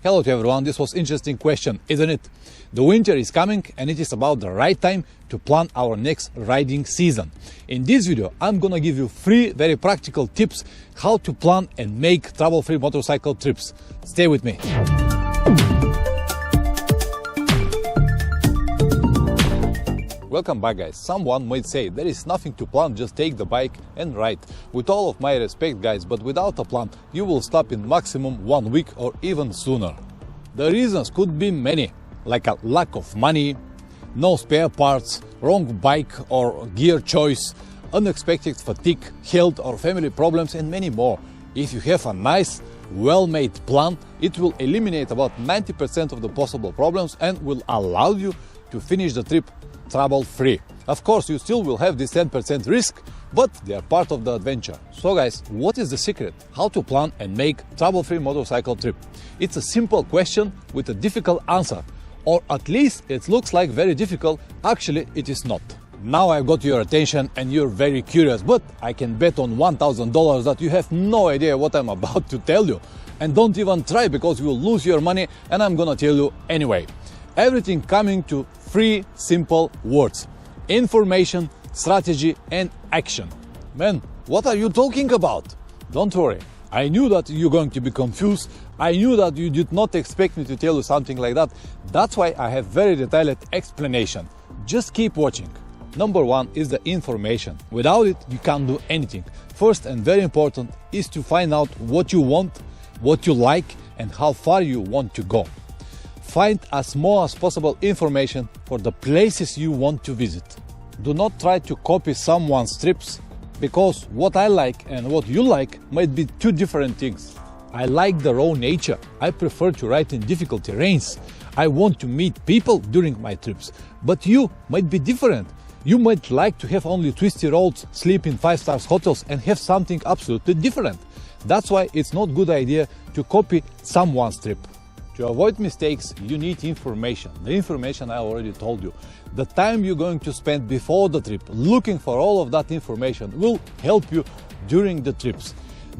Hello to everyone, this was interesting question, isn't it? The winter is coming and it is about the right time to plan our next riding season. In this video, I'm gonna give you 3 very practical tips how to plan and make trouble-free motorcycle trips. Stay with me. Welcome back, guys. Someone might say there is nothing to plan, just take the bike and ride. With all of my respect, guys, but without a plan you will stop in maximum 1 week or even sooner. The reasons could be many, like a lack of money, no spare parts, wrong bike or gear choice, unexpected fatigue, health or family problems, and many more. If you have a nice, well-made plan, it will eliminate about 90% of the possible problems and will allow you to finish the trip trouble-free. Of course, you still will have this 10% risk, but they are part of the adventure. So guys, what is the secret? How to plan and make trouble-free motorcycle trip? It's a simple question with a difficult answer, or at least it looks like very difficult. Actually, it is not. Now I've got your attention and you're very curious, but I can bet on $1,000 that you have no idea what I'm about to tell you. And don't even try, because you will lose your money, and I'm gonna tell you anyway. Everything coming to 3 simple words: information, strategy and action. Man, what are you talking about? Don't worry, I knew that you're going to be confused. I knew that you did not expect me to tell you something like that. That's why I have very detailed explanation. Just keep watching. Number 1 is the information. Without it, you can't do anything. First and very important is to find out what you want, what you like, and how far you want to go. Find as more as possible information for the places you want to visit. Do not try to copy someone's trips, because what I like and what you like might be 2 different things. I like the raw nature. I prefer to ride in difficult terrains. I want to meet people during my trips. But you might be different. You might like to have only twisty roads, sleep in 5-star hotels, and have something absolutely different. That's why it's not a good idea to copy someone's trip. To avoid mistakes, you need information. The information I already told you. The time you're going to spend before the trip looking for all of that information will help you during the trips.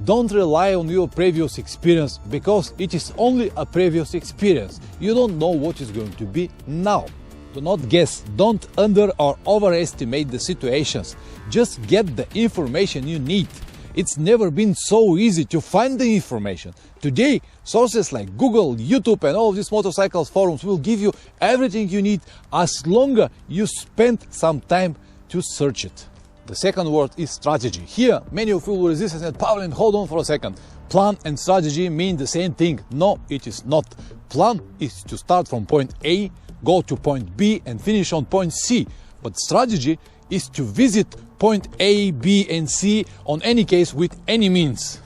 Don't rely on your previous experience, because it is only a previous experience. You don't know what is going to be now. Do not guess, don't under or overestimate the situations. Just get the information you need. It's never been so easy to find the information. Today, sources like Google, YouTube and all of these motorcycles forums will give you everything you need as long as you spend some time to search it. The second word is strategy. Here, many of you will resist and say, Pavlin, hold on for a second. Plan and strategy mean the same thing. No, it is not. Plan is to start from point A, go to point B and finish on point C. But strategy is to visit point A, B and C on any case with any means.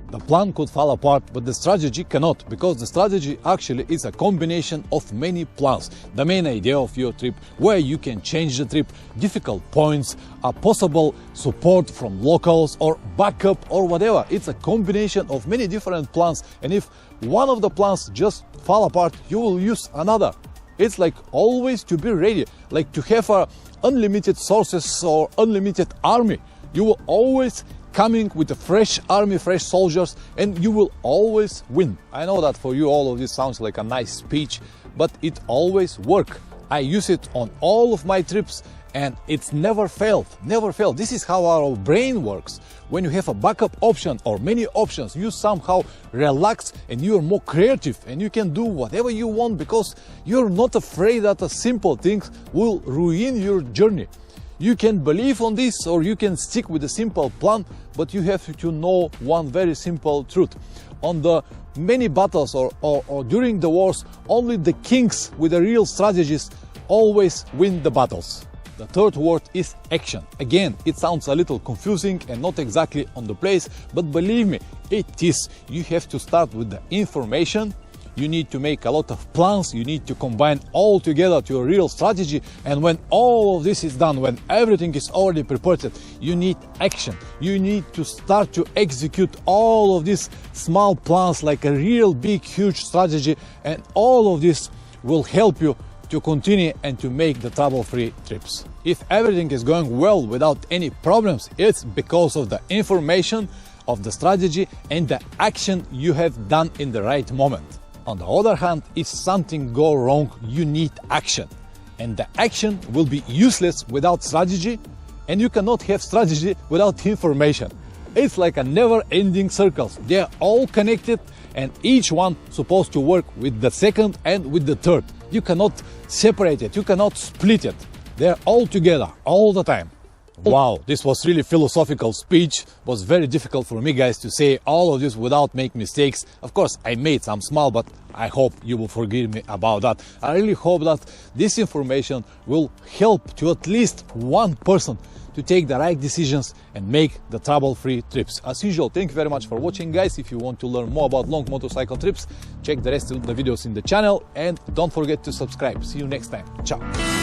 The plan could fall apart, but the strategy cannot, because the strategy actually is a combination of many plans. The main idea of your trip, where you can change the trip, difficult points, a possible support from locals or backup or whatever. It's a combination of many different plans, and if one of the plans just fall apart, you will use another. It's like always to be ready, like to have unlimited sources or unlimited army. You will always coming with a fresh army, fresh soldiers, and you will always win. I know that for you all of this sounds like a nice speech, but it always works. I use it on all of my trips and it's never failed, never failed. This is how our brain works. When you have a backup option or many options, you somehow relax and you are more creative and you can do whatever you want, because you're not afraid that a simple thing will ruin your journey. You can believe on this or you can stick with a simple plan, but you have to know one very simple truth. On the many battles or during the wars, only the kings with the real strategies always win the battles. The third word is action. Again, it sounds a little confusing and not exactly on the place, but believe me, it is. You have to start with the information. You need to make a lot of plans. You need to combine all together to a real strategy. And when all of this is done, when everything is already prepared, you need action. You need to start to execute all of these small plans like a real big, huge strategy. And all of this will help you to continue and to make the trouble-free trips. If everything is going well without any problems, it's because of the information, of the strategy and the action you have done in the right moment. On the other hand, if something goes wrong, you need action. And the action will be useless without strategy, and you cannot have strategy without information. It's like a never-ending circles. They're all connected, and each one supposed to work with the second and with the third. You cannot separate it, you cannot split it. They're all together, all the time. Wow, this was really philosophical speech. It was very difficult for me, guys, to say all of this without making mistakes. Of course, I made some small, but I hope you will forgive me about that. I really hope that this information will help to at least one person to take the right decisions and make the trouble-free trips. As usual, thank you very much for watching, guys. If you want to learn more about long motorcycle trips, check the rest of the videos in the channel and don't forget to subscribe. See you next time. Ciao.